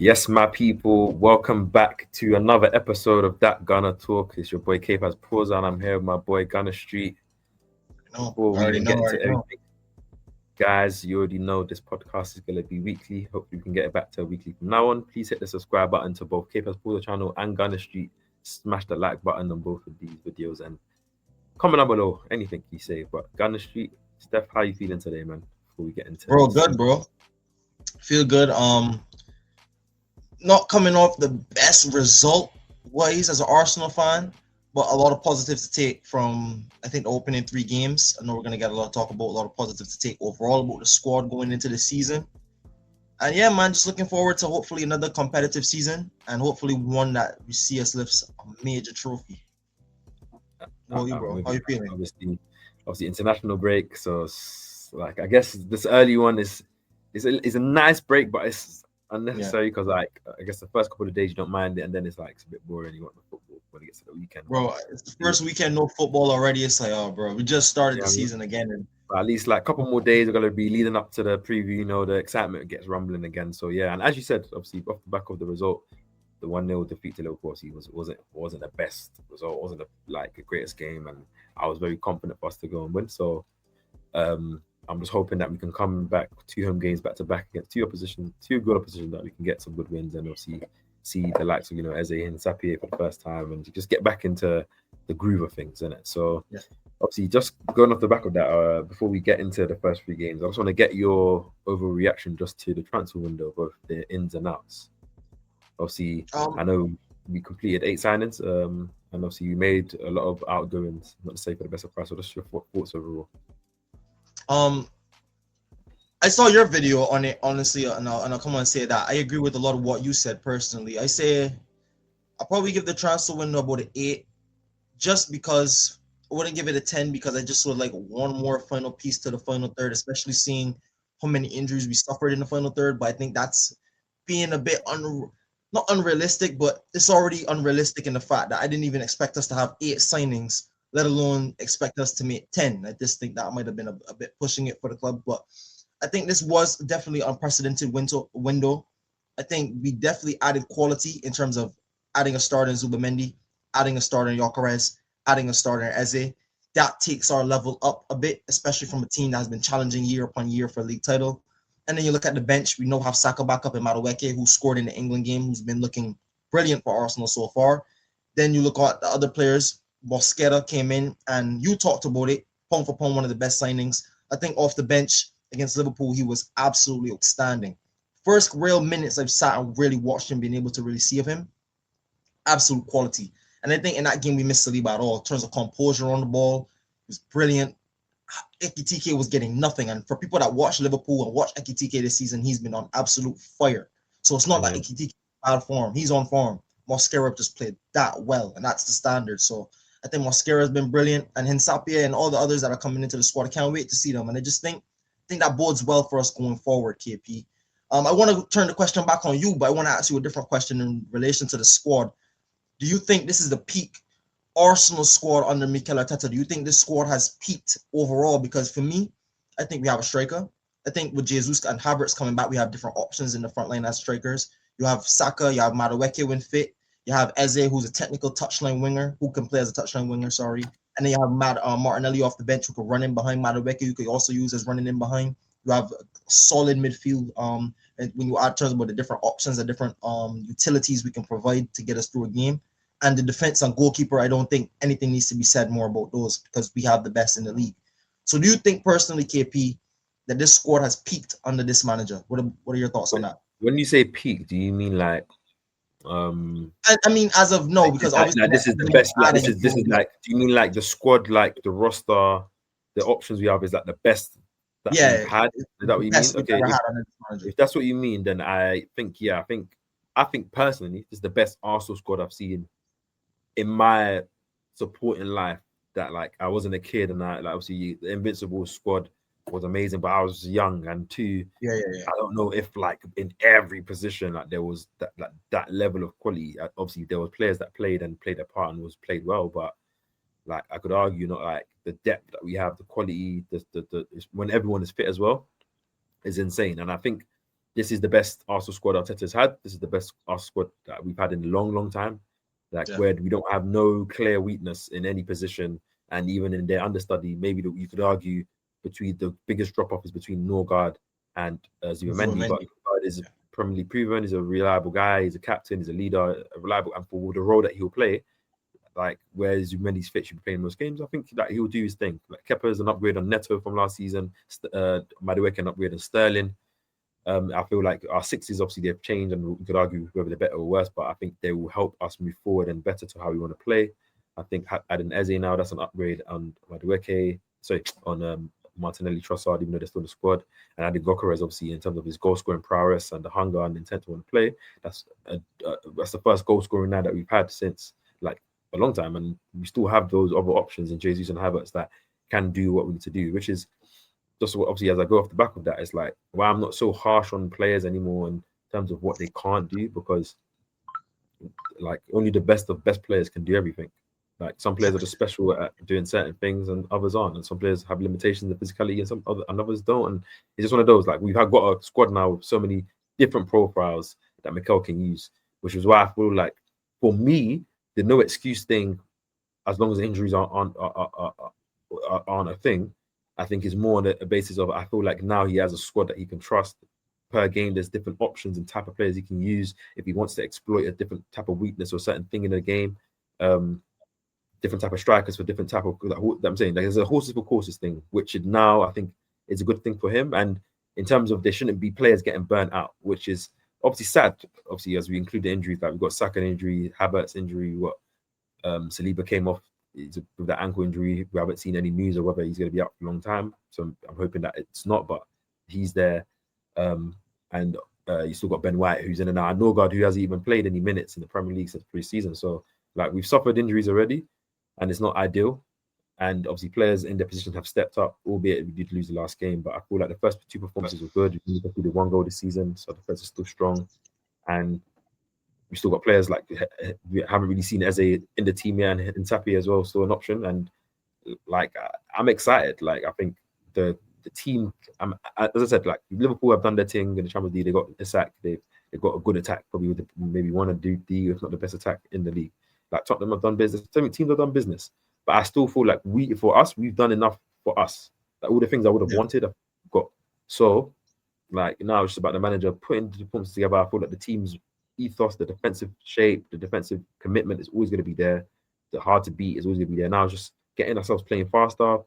Yes, my people, welcome back to another episode of That Gunner Talk. It's your boy K-Paz Pause, and I'm here with my boy Gunner Street. No, Before we already even know, get into already know. everything, guys, you already know this podcast is going to be weekly. Hopefully, we can get it back to a weekly from now on. Please hit the subscribe button to both K-Paz Pause channel and Gunner Street. Smash the like button on both of these videos and comment down below anything you say. But Gunner Street, Steph, how you feeling today, man? Before we get into Bro, this. good, bro. Feel good. Not coming off the best result wise as an Arsenal fan, but a lot of positives to take from I think the opening three games. I know we're gonna get a lot of talk about a lot of positives to take overall about the squad going into the season. And yeah, man, just looking forward to hopefully another competitive season and hopefully one that we see us lift a major trophy. What about you, I'm bro? with How you, you man. feeling? Obviously, international break. So, like, I guess this early one is a nice break, but it's Yeah. unnecessary because, like, I guess the first couple of days you don't mind it, and then it's like it's a bit boring. You want the football when it gets to the weekend. Bro, it's the Yeah, first weekend no football already. It's like, oh, bro, we just started the I mean, season again, and but at least like a couple more days are gonna be leading up to the preview. The excitement gets rumbling again. So yeah, and as you said, obviously off the back of the result, the 1-0 defeat to Liverpool obviously wasn't the best result, wasn't like the greatest game, and I was very confident for us to go and win. So I'm just hoping that we can come back 2 home games back to back against two good opposition, that we can get some good wins and obviously see the likes of Eze and Sapie for the first time and just get back into the groove of things, innit? So yeah. obviously, just going off the back of that, before we get into the first three games, I just want to get your overall reaction just to the transfer window, both the ins and outs. Obviously, Um, I know we completed 8 signings, and obviously we made a lot of outgoings, not to say for the best of price. So just your thoughts overall. um, I saw your video on it, honestly, and I'll come on and say that I agree with a lot of what you said personally. I say I'll probably give the transfer window about an 8, just because I wouldn't give it a 10 because I just would like one more final piece to the final third, especially seeing how many injuries we suffered in the final third. But I think that's being a bit not unrealistic, but it's already unrealistic in the fact that I didn't even expect us to have 8 signings, let alone expect us to make 10. I just think that might have been a bit pushing it for the club, but I think this was definitely unprecedented window. I think we definitely added quality in terms of adding a starter in Zubamendi, adding a starter in Yokeres, adding a starter in Eze. That takes our level up a bit, especially from a team that has been challenging year upon year for a league title. And then you look at the bench, we know have Saka back up in Madueke, who scored in the England game, who's been looking brilliant for Arsenal so far. Then you look at the other players. Mosquera came in, and you talked about it, pound for pound, one of the best signings. I think off the bench against Liverpool, he was absolutely outstanding. First real minutes I've sat and really watched him, being able to really see of him, absolute quality. And I think in that game we missed Saliba at all in terms of composure on the ball. It was brilliant. Ekitike was getting nothing, and for people that watch Liverpool and watch Ekitike this season, he's been on absolute fire. So it's not like Mhm. Ekitike bad form; he's on form. Mosquera just played that well, and that's the standard. So I think Mosquera has been brilliant, and Hinsapia and all the others that are coming into the squad. I can't wait to see them, and I just think that bodes well for us going forward. KP. I want to turn the question back on you, but I want to ask you a different question in relation to the squad. Do you think this is the peak Arsenal squad under Mikel Arteta? Do you think this squad has peaked overall? Because for me, I think we have a striker. I think with Jesus and Havertz coming back, we have different options in the front line as strikers. You have Saka, you have Madueke when fit. You have Eze, who's a technical touchline winger, who can play as a touchline winger, sorry. And then you have Martinelli off the bench, who can run in behind Madueke. You could also use as running in behind. You have a solid midfield. And when you add terms about the different options, the different utilities we can provide to get us through a game, and the defense and goalkeeper, I don't think anything needs to be said more about those because we have the best in the league. So do you think personally, KP, that this squad has peaked under this manager? What are your thoughts on When that? when you say peak, do you mean um I mean, as of no, like, because like obviously this is the best? Like this is like. Do you mean like the squad, like the roster, the options we have is like the best that we've yeah, had? Is that what the you mean? best we've Okay, ever if had under this manager. if that's what you mean, then I think yeah, I think personally this is the best Arsenal squad I've seen in my supporting life. That like I wasn't a kid and I like obviously the Invincible squad was amazing, but I was young and too. Yeah, yeah, yeah. I don't know if like in every position like there was that level of quality. Obviously, there were players that played and played their part and was played well, but like I could argue not like the depth that we have, the quality, when everyone is fit as well is insane. And I think this is the best Arsenal squad Arteta's had. This is the best Arsenal squad that we've had in a long, long time. Like where we don't have no clear weakness in any position, and even in their understudy, maybe you could argue between the biggest drop off is between Norgard and Zubimendi. But Norgard is Premier League proven. He's a reliable guy. He's a captain. He's a leader. A reliable, and for the role that he'll play, like where Zubimendi's fit should be playing most games, I think that he'll do his thing. Like Kepa is an upgrade on Neto from last season. Madueke an upgrade on Sterling. I feel like our sixes, obviously, they've changed, and we could argue whether they're better or worse, but I think they will help us move forward and better to how we want to play. I think adding Eze now, that's an upgrade on Madueke, on Martinelli, Trossard, even though they're still in the squad. And adding Gokeres, obviously, in terms of his goal scoring prowess and the hunger and intent to want to play. That's the first goal scoring now that we've had since like a long time. And we still have those other options in Jesus and Havertz that can do what we need to do, which is just obviously as I go off the back of that, it's like why I'm not so harsh on players anymore in terms of what they can't do, because like only the best of best players can do everything. Like some players are just special at doing certain things and others aren't, and some players have limitations of physicality and others don't. And it's just one of those, like we've got a squad now with so many different profiles that Mikel can use, which is why I feel like for me the no excuse thing, as long as injuries aren't a thing, I think is more on a basis of I feel like now he has a squad that he can trust per game. There's different options and type of players he can use if he wants to exploit a different type of weakness or certain thing in the game. Different type of strikers for different type of I'm saying like there's a horses for courses thing, which now I think is a good thing for him. And in terms of there shouldn't be players getting burnt out, which is obviously sad. Obviously, as we include the injuries, like we've got Saka injury, Havertz injury, Saliba came off with that ankle injury. We haven't seen any news of whether he's going to be out for a long time. So I'm hoping that it's not, but he's there. And you still got Ben White, who's in and out. And Norgard, who hasn't even played any minutes in the Premier League since pre-season. So like we've suffered injuries already, and it's not ideal. And obviously players in their position have stepped up, albeit we did lose the last game. But I feel like the first two performances were good. We did 1 goal this season, so the defense is still strong. And we still got players like we haven't really seen Eze in the team yet, and Tapi as well, still an option. And like I'm excited. Like I think the team, as I said, like Liverpool have done their thing in the Champions League. They got Isak. They've got a good attack, probably with maybe one of the if not the best attack in the league. Like Tottenham have done business. Teams have done business, but I still feel like we've done enough for us. Like all the things I would have wanted, I've got. So like now it's just about the manager putting the performances together. I feel like the team's ethos, the defensive shape, the defensive commitment is always going to be there. The hard to beat is always going to be there. Now it's just getting ourselves playing faster,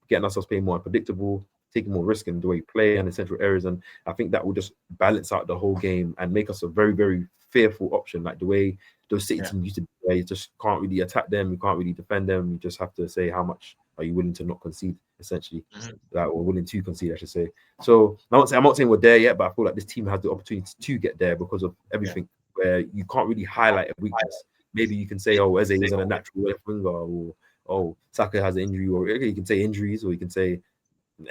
getting ourselves playing more unpredictable, taking more risk in the way we play and in central areas. And I think that will just balance out the whole game and make us a very, very fearful option. Like the way those City teams used to be, where you just can't really attack them, you can't really defend them. You just have to say how much are you willing to not concede, essentially, or willing to concede, I should say. So I'm not saying we're there yet, but I feel like this team has the opportunity to get there because of everything. Where you can't really highlight a weakness. Maybe you can say, oh, Eze isn't a natural left winger, or oh, Saka has an injury, or you can say injuries, or you can say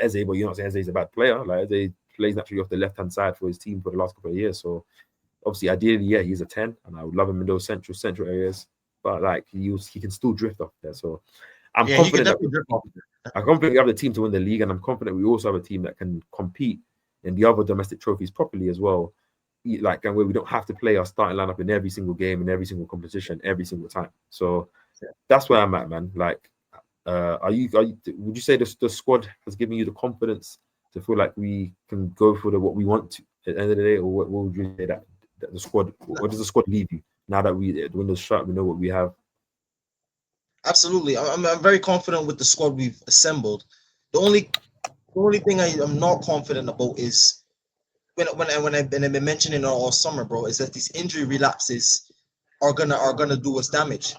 Eze, but you're not saying Eze is a bad player. Like Eze plays naturally off the left-hand side for his team for the last couple of years. So obviously, ideally, he's a 10, and I would love him in those central areas. But like he can still drift off there. So I'm confident I'm confident we have the team to win the league, and I'm confident we also have a team that can compete in the other domestic trophies properly as well. Like, and where we don't have to play our starting lineup in every single game, in every single competition, every single time. So that's where I'm at, man. Like, would you say the squad has given you the confidence to feel like we can go for what we want to at the end of the day, or what would you say that the squad? What does the squad leave you now that the window's shut? We know what we have. Absolutely, I'm very confident with the squad we've assembled. The only thing I'm not confident about is when I've been mentioning it all summer, bro, is that these injury relapses are gonna do us damage.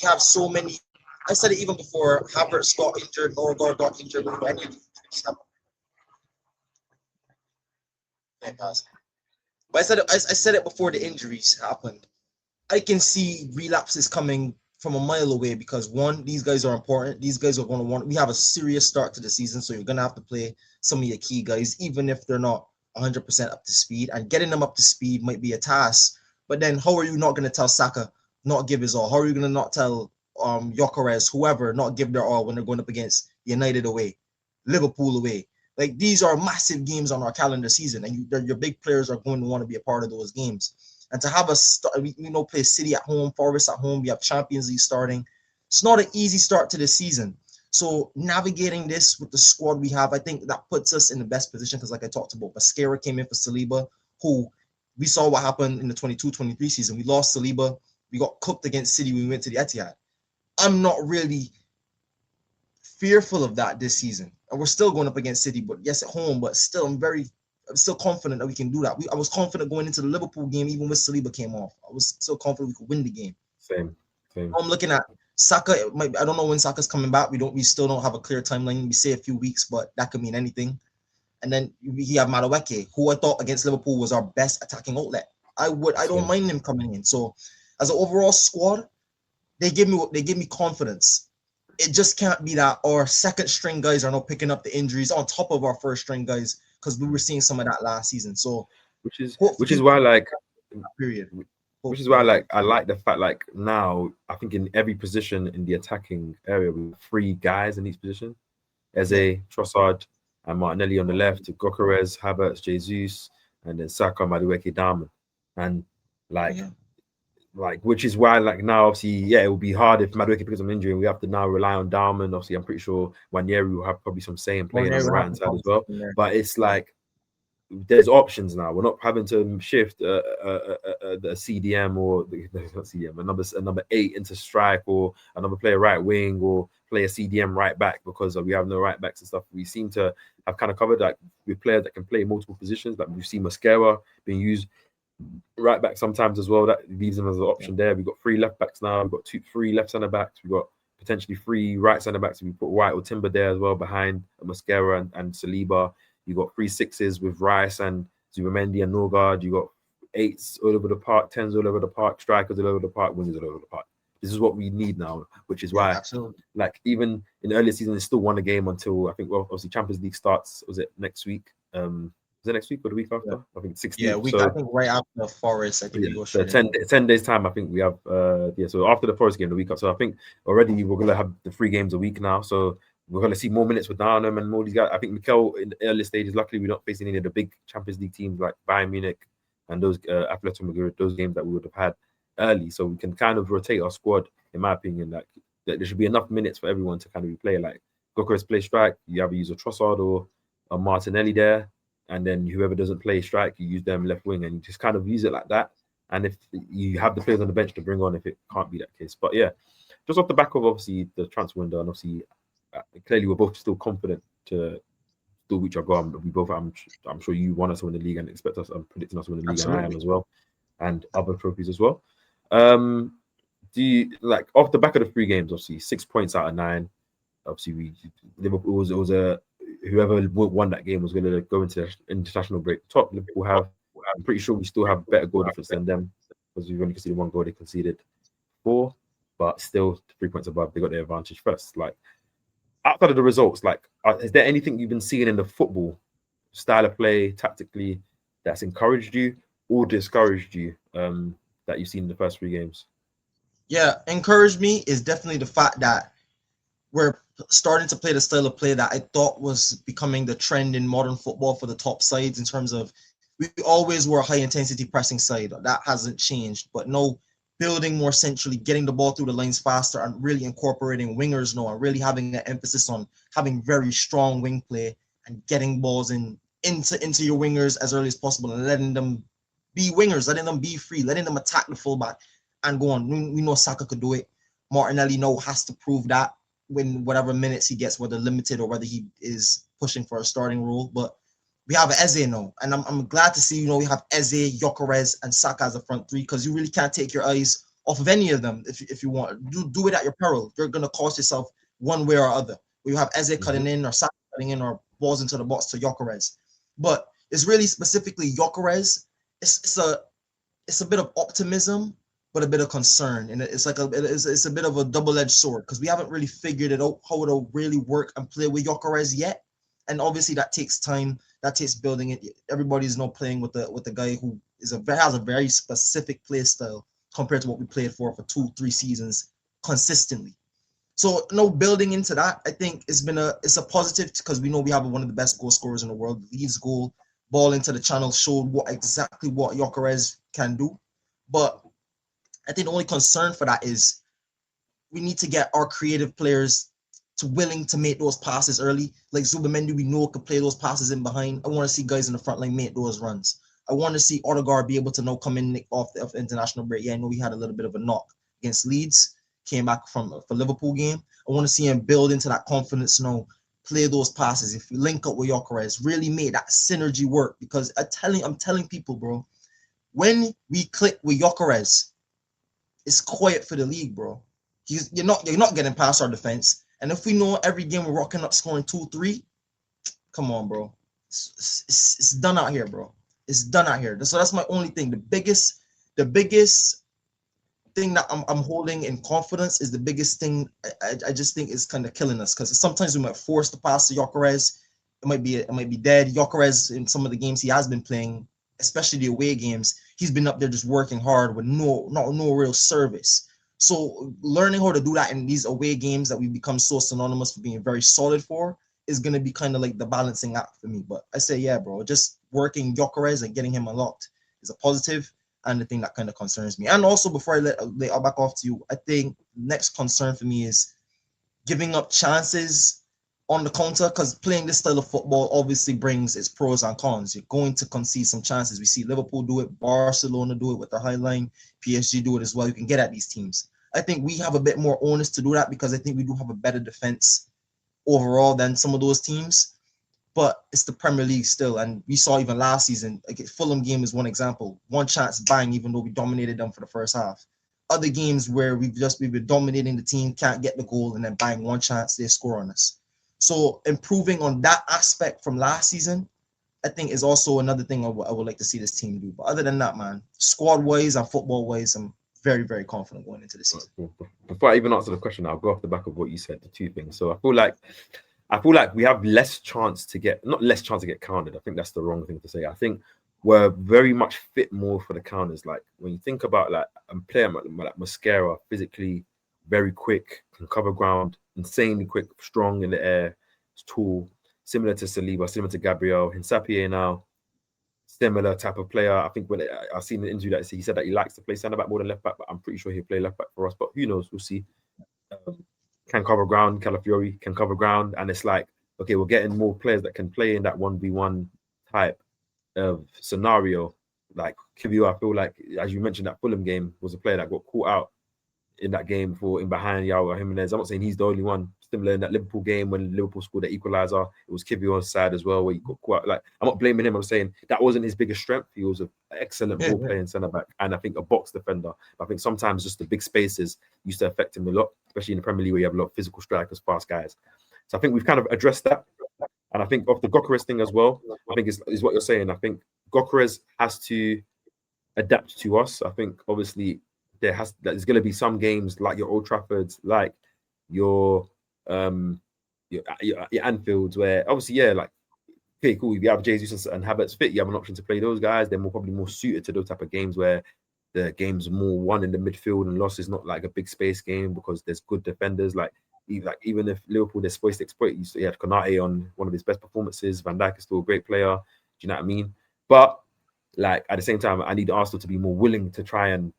We have so many. I said it even before Havertz got injured, Norgard got injured. Any of these but I said it before the injuries happened. I can see relapses coming from a mile away because one, these guys are important. These guys are going to want. We have a serious start to the season, so you're going to have to play some of your key guys, even if they're not 100% up to speed. And getting them up to speed might be a task. But then, how are you not going to tell Saka not give his all? How are you going to not tell Gyökeres, whoever, not give their all when they're going up against United away, Liverpool away? Like these are massive games on our calendar season, and your big players are going to want to be a part of those games. And to have us, play City at home, Forest at home, we have Champions League starting. It's not an easy start to the season. So navigating this with the squad we have, I think that puts us in the best position because, like I talked about, Mascara came in for Saliba, who we saw what happened in the 22-23 season. We lost Saliba. We got cooked against City when we went to the Etihad. I'm not really fearful of that this season. And we're still going up against City, but yes, at home, but still, I'm still confident that we can do that. I was confident going into the Liverpool game, even with Saliba came off. I was still confident we could win the game. Same. I'm looking at Saka. I don't know when Saka's coming back. We still don't have a clear timeline. We say a few weeks, but that could mean anything. And then we have Madueke, who I thought against Liverpool was our best attacking outlet. I don't mind him coming in. So as an overall squad, they give me confidence. It just can't be that our second string guys are not picking up the injuries on top of our first string guys, because we were seeing some of that last season. So which is why period. Which is why I like the fact now I think in every position in the attacking area we have 3 guys in each position. Eze, Trossard, and Martinelli on the left, Gyökeres, Havertz, Jesus, and then Saka, Madueke, Darman. And which is why now obviously it will be hard if Madueke picks up an injury and we have to now rely on Darman. Obviously I'm pretty sure Wanyeri will have probably some say in playing on the right hand side as well. But it's there's options now. We're not having to shift the CDM or not CDM, a number 8 into strike, or another player right wing, or play a CDM right back because we have no right backs and stuff. We seem to have kind of covered with players that can play multiple positions. Like we've seen Mascara being used right back sometimes as well. That leaves them as an option there. We've got 3 left backs now. We've got 3 left centre backs. We've got potentially 3 right centre backs. We put White or Timber there as well behind Mascara and Saliba. You got 3 6s with Rice and Zubamendi and Norgard. You got 8s all over the park, 10s all over the park, strikers all over the park, wingers all over the park. This is what we need now, which is why, even in the earlier season, they still won a game until I think, obviously Champions League starts. Was it next week? Is it next week or the week after? I think 16th. Yeah, I think right after Forest. I think we go straight. 10 days time. I think we have. So after the Forest game, the week up. So I think already we're gonna have the 3 games a week now. So we're going to see more minutes with Darnham and more of these guys. I think Mikel in the early stages, luckily we're not facing any of the big Champions League teams like Bayern Munich and those Atletico Madrid, those games that we would have had early. So we can kind of rotate our squad, in my opinion. That there should be enough minutes for everyone to kind of play. Like Gyökeres play strike, you either use a Trossard or a Martinelli there. And then whoever doesn't play strike, you use them left wing and you just kind of use it like that. And if you have the players on the bench to bring on, if it can't be that case. But yeah, just off the back of obviously the transfer window and obviously clearly we're both still confident to still reach our goal. We both, I'm sure you want us to win the league and expect us. I'm predicting us to win the league, and I am as well, and other trophies as well. Do you off the back of the 3 games? Obviously, 6 points out of 9. Obviously, Liverpool it was a whoever won that game was going to go into international break. Top Liverpool have. I'm pretty sure we still have better goal difference than them because we've only conceded 1 goal. They conceded 4, but still 3 points above. They got their advantage first. Outside of the results, is there anything you've been seeing in the football style of play, tactically, that's encouraged you or discouraged you that you've seen in the first 3 games? Yeah, encouraged me is definitely the fact that we're starting to play the style of play that I thought was becoming the trend in modern football for the top sides, in terms of we always were a high intensity pressing side. That hasn't changed, but no, building more centrally, getting the ball through the lines faster, and really incorporating wingers now, and really having an emphasis on having very strong wing play and getting balls into your wingers as early as possible and letting them be wingers, letting them be free, letting them attack the fullback and go on. We know Saka could do it. Martinelli now has to prove that when whatever minutes he gets, whether limited or whether he is pushing for a starting role. But we have Eze now, and I'm glad to see, we have Eze, Gyökeres, and Saka as a front 3, because you really can't take your eyes off of any of them if you want. Do it at your peril. You're going to cost yourself one way or other. We have Eze cutting in, or Saka cutting in, or balls into the box to Gyökeres. But it's really specifically Gyökeres. It's a bit of optimism, but a bit of concern, and it's a bit of a double-edged sword, because we haven't really figured it out how it'll really work and play with Gyökeres yet. And obviously that takes time. That takes building it. Everybody's not playing with the guy who has a very specific play style compared to what we played for 2-3 seasons consistently. So no building into that, I think it's a positive because we know we have one of the best goal scorers in the world. Leeds goal, ball into the channel showed exactly what Gyökeres can do. But I think the only concern for that is we need to get our creative players to willing to make those passes early. Like Zubimendi, we know could play those passes in behind. I want to see guys in the front line make those runs. I want to see Odegaard be able to now come in off the international break. Yeah, I know he had a little bit of a knock against Leeds, came back for Liverpool game. I want to see him build into that confidence now, play those passes. If you link up with Gyökeres, really make that synergy work. Because I'm telling people, bro, when we click with Gyökeres, it's quiet for the league, bro. You're not getting past our defense. And if we know every game we're rocking up scoring 2-3, come on, bro. It's done out here, bro. It's done out here. So that's my only thing. The biggest thing that I'm holding in confidence is the biggest thing. I just think is kind of killing us because sometimes we might force the pass to Gyökeres. It might be dead. Gyökeres in some of the games he has been playing, especially the away games, he's been up there just working hard with no real service. So learning how to do that in these away games that we become so synonymous for being very solid for is going to be kind of like the balancing act for me. But I say, yeah, bro, just working Gyökeres and getting him unlocked is a positive and the thing that kind of concerns me. And also, before I let I'll back off to you, I think next concern for me is giving up chances on the counter, because playing this style of football obviously brings its pros and cons. You're going to concede some chances. We see Liverpool do it, Barcelona do it with the high line, PSG do it as well. You can get at these teams. I think we have a bit more onus to do that because I think we do have a better defense overall than some of those teams. But it's the Premier League still, and we saw even last season, like Fulham game is one example. One chance, bang, even though we dominated them for the first half. Other games where we've been dominating the team, can't get the goal, and then bang, one chance, they score on us. So improving on that aspect from last season, I think is also another thing I would like to see this team do. But other than that, man, squad-wise and football-wise, I'm very, very confident going into the season. Before I even answer the question, I'll go off the back of what you said, the two things. So I feel like we have less chance to get, not less chance to get countered. I think that's the wrong thing to say. I think we're very much fit more for the counters. Like when you think about like a player like Mascara, physically very quick, can cover ground, insanely quick, strong in the air, tall, similar to Saliba, similar to Gabriel. Hinsapie now, similar type of player. I think when I've seen the interview that he said that he likes to play centre back more than left back, but I'm pretty sure he'll play left back for us. But who knows? We'll see. Can cover ground. Calafiori can cover ground, and it's like, okay, we're getting more players that can play in that 1v1 type of scenario. Like Kivio, I feel like, as you mentioned, that Fulham game was a player that got caught out in that game for in behind Yao Jimenez. I'm not saying he's the only one. Similar in that Liverpool game when Liverpool scored the equaliser, it was Kivio's side as well where he got caught. Like, I'm not blaming him. I'm saying that wasn't his biggest strength. He was an excellent ball playing centre back and I think a box defender. But I think sometimes just the big spaces used to affect him a lot, especially in the Premier League where you have a lot of physical strikers, fast guys. So I think we've kind of addressed that. And I think of the Gyökeres thing as well, I think is what you're saying. I think Gyökeres has to adapt to us. I think obviously there's going to be some games like your Old Traffords, like your Anfields, where obviously, yeah, like, okay, cool. If you have Jesus and Havertz fit, you have an option to play those guys. They're probably more suited to those type of games where the game's more won in the midfield and lost is not like a big space game because there's good defenders. Like even if Liverpool they're supposed to exploit, you had Konate on one of his best performances. Van Dijk is still a great player. Do you know what I mean? But like at the same time, I need Arsenal to be more willing to try and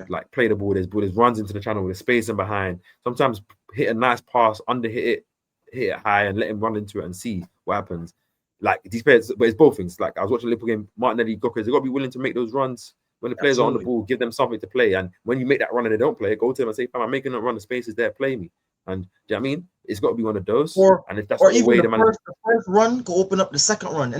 like play the ball. There's runs into the channel with space in behind. Sometimes hit a nice pass, hit it high, and let him run into it and see what happens. Like these players, but it's both things. Like I was watching the Liverpool game, Martinelli, Gyökeres, they got to be willing to make those runs when the players are on the ball. Give them something to play, and when you make that run and they don't play, go to them and say, "Fam, I'm making a run. The space is there. Play me." And do you know what I mean? It's got to be one of those. And if that's or even the way the first run, go open up the second run. And